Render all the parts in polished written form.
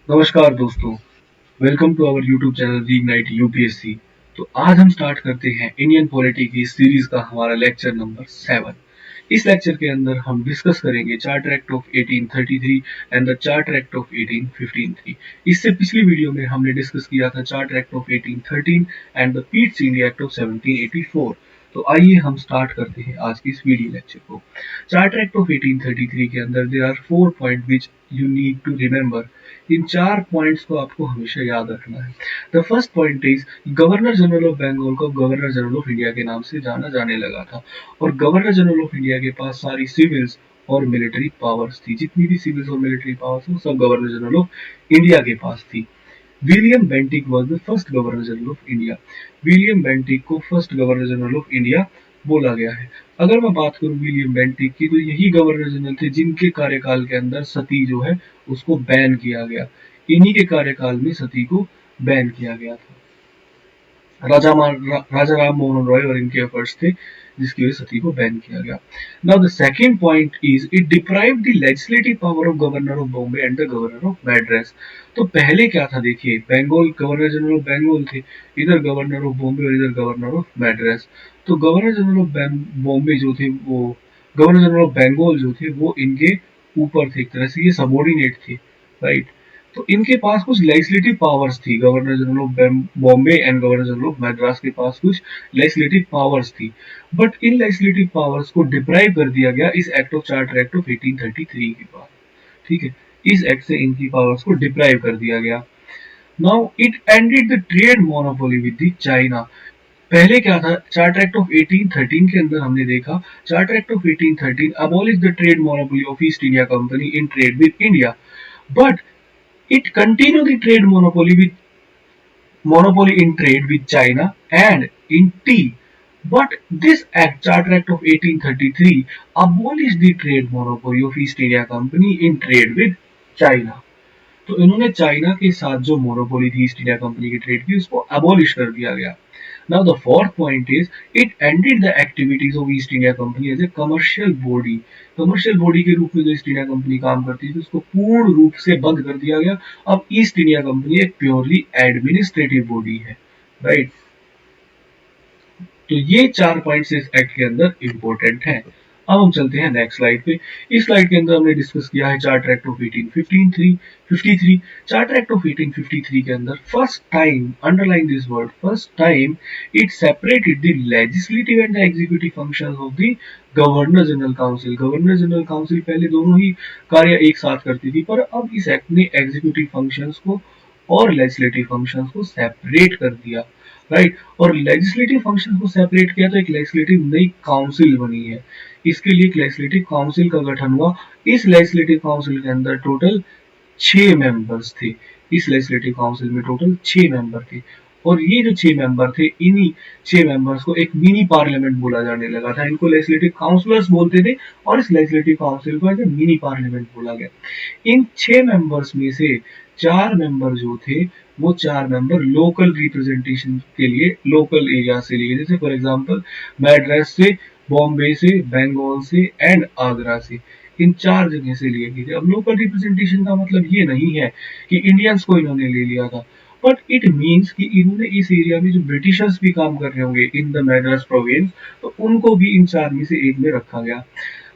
नमस्कार दोस्तों, welcome to our YouTube channel reignite UPSC. तो आज हम स्टार्ट करते हैं इंडियन पॉलिटी की सीरीज का हमारा लेक्चर नंबर 7। इस लेक्चर के अंदर हम डिस्कस करेंगे charter act of 1833 and the charter act of 1853। इससे पिछली वीडियो में हमने डिस्कस किया था charter act of 1813 and the Pitt's India act of 1784। तो आइए हम स्टार्ट करते हैं आज की इस वीडियो लेक्चर को। चार्टर एक्ट ऑफ 1833 के अंदर there are 4 point which you need to remember. इन 4 पॉइंट्स को आपको हमेशा याद रखना है। The first point is governor general of Bengal को गवर्नर जनरल ऑफ इंडिया के नाम से जाना जाने लगा था, और गवर्नर जनरल ऑफ इंडिया के पास सारी सिविल्स और मिलिट्री पावर्स थी। जितनी भी सिविल्स और मिलिट्री पावर्स वो सब गवर्नर जनरल ऑफ इंडिया के पास थी। William Bentinck was the first governor general of India. William Bentinck को first governor general of India बोला गया है। अगर मैं बात करूं विलियम बेंटिक की, तो यही गवर्नर जनरल थे जिनके कार्यकाल के अंदर सती जो है उसको बैन किया गया। इन्हीं के कार्यकाल में सती को बैन किया गया था। राजा राम मोहन रॉय और इनके एफर्ट्स थे जिसकी वजह से सती को बैन किया गया। Now the second point is it deprive the legislative power of governor of Bombay and the governor of Madras. तो पहले क्या था देखिए, Bengal governor general of Bengal थे, इधर गवर्नर ऑफ बॉम्बे और इधर गवर्नर ऑफ मैड्रास। तो गवर्नर जनरल ऑफ बॉम्बे जो थे वो गवर्नर जनरल ऑफ बंगाल जो थे वो इनके ऊपर थे, एक तरह से ये सबॉर्डिनेट थे, राइट। तो इनके पास कुछ लेजिस्लेटिव पावर्स थी, governor general of Bombay and governor general of Madras के पास कुछ लेजिस्लेटिव पावर्स थी। बट इन लेजिस्लेटिव पावर्स को डिप्राइव कर दिया गया इस act of charter act of 1833 के बाद। ठीक है, इस एक्ट से इनकी पावर्स को डिप्राइव कर दिया गया। Now it ended the trade monopoly with the China. पहले क्या था, चार्टर एक्ट ऑफ 1813 के अंदर हमने देखा, charter act of 1813 abolish the trade monopoly of East India company in trade with India, but it continued the trade monopoly in trade with China and in tea. But this act, Charter Act of 1833, abolished the trade monopoly of East India Company in trade with China. तो इन्होंने China के साथ जो monopoly थी East India Company की trade की उसको abolish कर दिया गया। Now the fourth point is it ended the activities of East India Company as a commercial body. Commercial body के रूप में जो ईस्ट इंडिया कंपनी काम करती थी उसको पूर्ण रूप से बंद कर दिया गया। अब ईस्ट इंडिया कंपनी एक प्योरली एडमिनिस्ट्रेटिव बॉडी है, राइट। तो ये 4 पॉइंट्स इस एक्ट के अंदर इंपॉर्टेंट हैं। अब हम चलते हैं नेक्स्ट स्लाइड पे। इस स्लाइड के अंदर हमने डिस्कस किया है charter act of 1853। Charter act of 1853 के अंदर first time, underline this word, first time it separated the legislative and the executive functions of the governor general council. Governor general council पहले दोनों ही कार्य एक साथ करती थी, पर अब इस एक्ट ने एग्जीक्यूटिव फंक्शंस को और लेजिस्लेटिव फंक्शंस को सेपरेट कर दिया, राइट। और लेजिस्लेटिव फंक्शन को सेपरेट किया तो एक लेजिस्लेटिव नई काउंसिल बनी है। इसके लिए एक लेजिस्लेटिव काउंसिल का गठन हुआ। इस लेजिस्लेटिव काउंसिल के अंदर टोटल 6 मेंबर्स थे। इस लेजिस्लेटिव काउंसिल में टोटल 6 मेंबर थे, और ये जो 6 मेंबर थे, इन्हीं 6 मेंबर्स को एक मिनी पार्लियामेंट बोला जाने लगा था। इनको लेजिस्लेटिव काउंसिलर्स बोलते थे और इस लेजिस्लेटिव काउंसिल को एक मिनी पार्लियामेंट बोला गया। इन 6 मेंबर्स में से 4 मेंबर जो थे वो 4 मेंबर लोकल रिप्रेजेंटेशन के लिए लोकल एरिया से लिए, जैसे फॉर एग्जांपल मैड्रास से, बॉम्बे से, बंगाल से एंड आगरा से। इन 4 जगह से लिए गए थे। अब लोकल रिप्रेजेंटेशन का मतलब ये नहीं है कि इंडियंस को इन्होंने ले लिया था, बट इट मीन्स कि इन्होंने इस एरिया में जो ब्रिटिशर्स भी काम कर रहे होंगे इन द मैड्रास प्रोविंस, तो उनको भी इन 4 में से एक में रखा गया।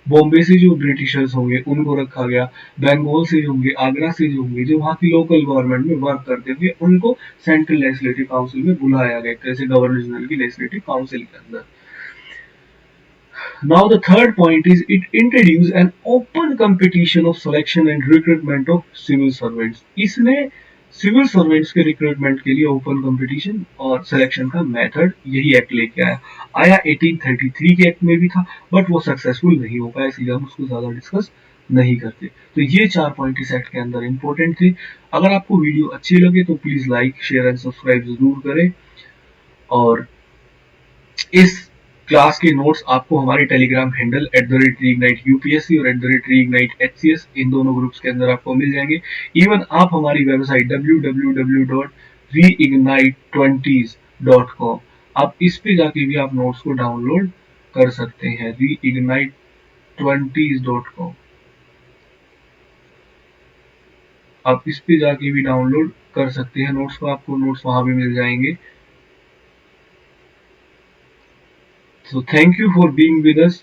बॉम्बे से जो ब्रिटिशर्स होंगे उनको रखा गया, बंगाल से जो होंगे, आगरा से जो होंगे, जो वहाँ की लोकल गवर्नमेंट में वर्क करते हुए उनको सेंट्रल लेजिस्लेटिव काउंसिल में बुलाया गया, जैसे गवर्नर जनरल की लेजिस्लेटिव काउंसिल के अंदर। Now the third point is it introduced an open competition of selection and recruitment of civil servants. इसने सिविल सर्वेंट्स के रिक्रूटमेंट के लिए ओपन कंपटीशन और सिलेक्शन का मेथड यही एक्ट लेके आया 1833 के एक्ट में भी था, बट वो सक्सेसफुल नहीं हो पाया, इसलिए हम उसको ज्यादा डिस्कस नहीं करते। तो ये 4 पॉइंट इस एक्ट के अंदर इंपॉर्टेंट थे। अगर आपको वीडियो अच्छी लगे तो please like, share and subscribe जरूर करें, और इस क्लास के नोट्स आपको हमारे टेलीग्राम हैंडल @reignite_upsc और @reignite_hcs इन दोनों ग्रुप्स के अंदर आपको मिल जाएंगे। इवन आप हमारी वेबसाइट www.reignite20s.com, आप इस पे जाके भी आप नोट्स को डाउनलोड कर सकते हैं, reignite20s.com। आप इस पे जाके भी डाउनलोड कर सकते हैं नोट्स को, आपको नोट्स वहां भी मिल जाएंगे। So thank you for being with us.